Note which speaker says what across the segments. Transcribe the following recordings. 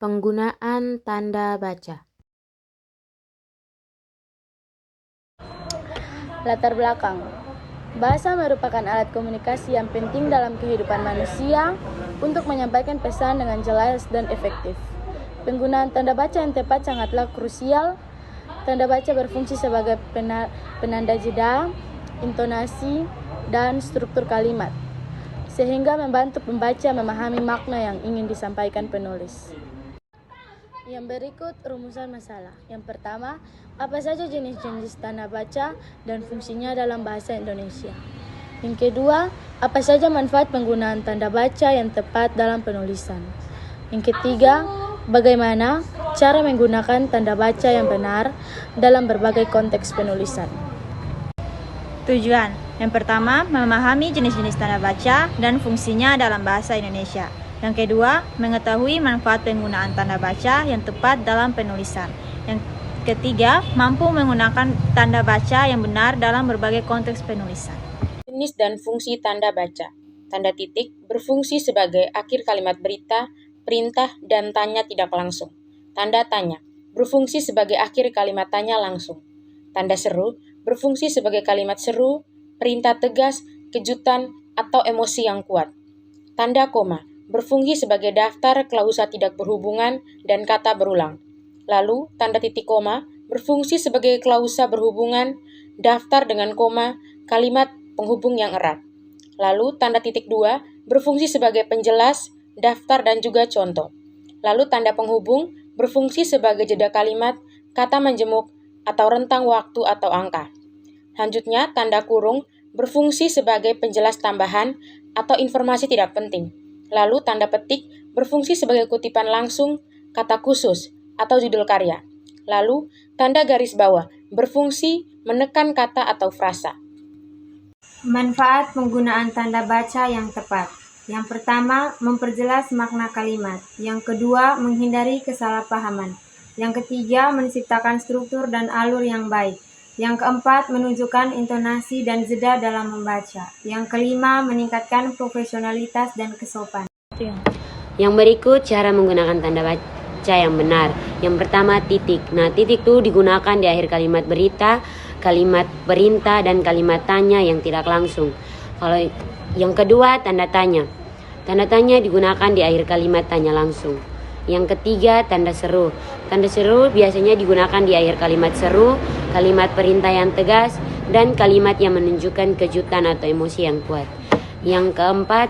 Speaker 1: Penggunaan tanda baca.
Speaker 2: Latar belakang. Bahasa merupakan alat komunikasi yang penting dalam kehidupan manusia untuk menyampaikan pesan dengan jelas dan efektif. Penggunaan tanda baca yang tepat sangatlah krusial. Tanda baca berfungsi sebagai penanda jeda, intonasi, dan struktur kalimat, sehingga membantu pembaca memahami makna yang ingin disampaikan penulis. Yang berikut rumusan masalah. Yang pertama, apa saja jenis-jenis tanda baca dan fungsinya dalam bahasa Indonesia? Yang kedua, apa saja manfaat penggunaan tanda baca yang tepat dalam penulisan? Yang ketiga, bagaimana cara menggunakan tanda baca yang benar dalam berbagai konteks penulisan?
Speaker 3: Tujuan. Yang pertama, memahami jenis-jenis tanda baca dan fungsinya dalam bahasa Indonesia. Yang kedua, mengetahui manfaat penggunaan tanda baca yang tepat dalam penulisan. Yang ketiga, mampu menggunakan tanda baca yang benar dalam berbagai konteks penulisan.
Speaker 1: Jenis dan fungsi tanda baca. Tanda titik berfungsi sebagai akhir kalimat berita, perintah, dan tanya tidak langsung. Tanda tanya berfungsi sebagai akhir kalimat tanya langsung. Tanda seru berfungsi sebagai kalimat seru, perintah tegas, kejutan, atau emosi yang kuat. Tanda koma berfungsi sebagai daftar klausa tidak berhubungan dan kata berulang. Lalu, tanda titik koma berfungsi sebagai klausa berhubungan, daftar dengan koma, kalimat penghubung yang erat. Lalu, tanda titik dua berfungsi sebagai penjelas, daftar, dan juga contoh. Lalu, tanda penghubung berfungsi sebagai jeda kalimat, kata menjemuk, atau rentang waktu atau angka. Selanjutnya, tanda kurung berfungsi sebagai penjelas tambahan atau informasi tidak penting. Lalu, tanda petik berfungsi sebagai kutipan langsung, kata khusus, atau judul karya. Lalu, tanda garis bawah berfungsi menekan kata atau frasa.
Speaker 4: Manfaat penggunaan tanda baca yang tepat. Yang pertama, memperjelas makna kalimat. Yang kedua, menghindari kesalahpahaman. Yang ketiga, menciptakan struktur dan alur yang baik. Yang keempat, menunjukkan intonasi dan jeda dalam membaca. Yang kelima, meningkatkan profesionalitas dan kesopanan.
Speaker 5: Yang berikut cara menggunakan tanda baca yang benar. Yang pertama, titik. Nah, titik itu digunakan di akhir kalimat berita, kalimat perintah, dan kalimat tanya yang tidak langsung. Kalau yang kedua, tanda tanya. Tanda tanya digunakan di akhir kalimat tanya langsung. Yang ketiga, tanda seru. Tanda seru biasanya digunakan di akhir kalimat seru, kalimat perintah yang tegas, dan kalimat yang menunjukkan kejutan atau emosi yang kuat. Yang keempat,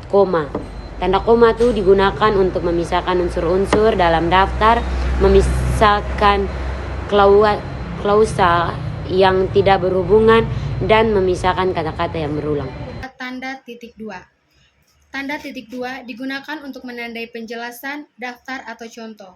Speaker 5: koma. Tanda koma itu digunakan untuk memisahkan unsur-unsur dalam daftar, memisahkan klausa yang tidak berhubungan, dan memisahkan kata-kata yang berulang.
Speaker 6: Tanda titik dua. Tanda titik dua digunakan untuk menandai penjelasan, daftar, atau contoh.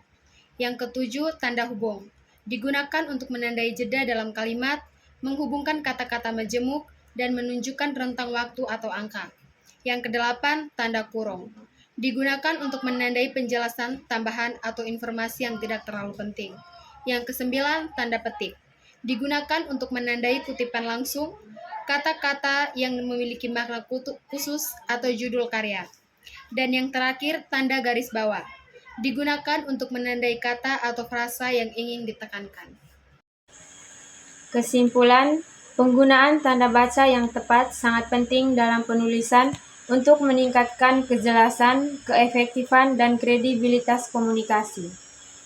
Speaker 6: Yang ketujuh, tanda hubung. Digunakan untuk menandai jeda dalam kalimat, menghubungkan kata-kata majemuk, dan menunjukkan rentang waktu atau angka. Yang kedelapan, tanda kurung. Digunakan untuk menandai penjelasan, tambahan, atau informasi yang tidak terlalu penting. Yang kesembilan, tanda petik. Digunakan untuk menandai kutipan langsung, kata-kata yang memiliki makna khusus atau judul karya. Dan yang terakhir, tanda garis bawah. Digunakan untuk menandai kata atau frasa yang ingin ditekankan.
Speaker 4: Kesimpulan, penggunaan tanda baca yang tepat sangat penting dalam penulisan untuk meningkatkan kejelasan, keefektifan, dan kredibilitas komunikasi.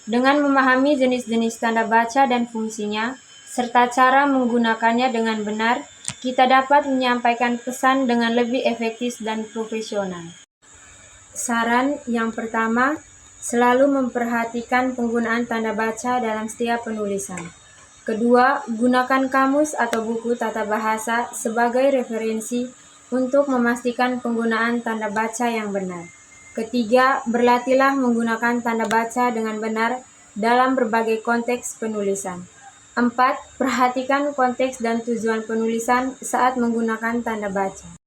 Speaker 4: Dengan memahami jenis-jenis tanda baca dan fungsinya, serta cara menggunakannya dengan benar, kita dapat menyampaikan pesan dengan lebih efektif dan profesional. Saran yang pertama, selalu memperhatikan penggunaan tanda baca dalam setiap penulisan. Kedua, gunakan kamus atau buku tata bahasa sebagai referensi untuk memastikan penggunaan tanda baca yang benar. Ketiga, berlatihlah menggunakan tanda baca dengan benar dalam berbagai konteks penulisan. 4. Perhatikan konteks dan tujuan penulisan saat menggunakan tanda baca.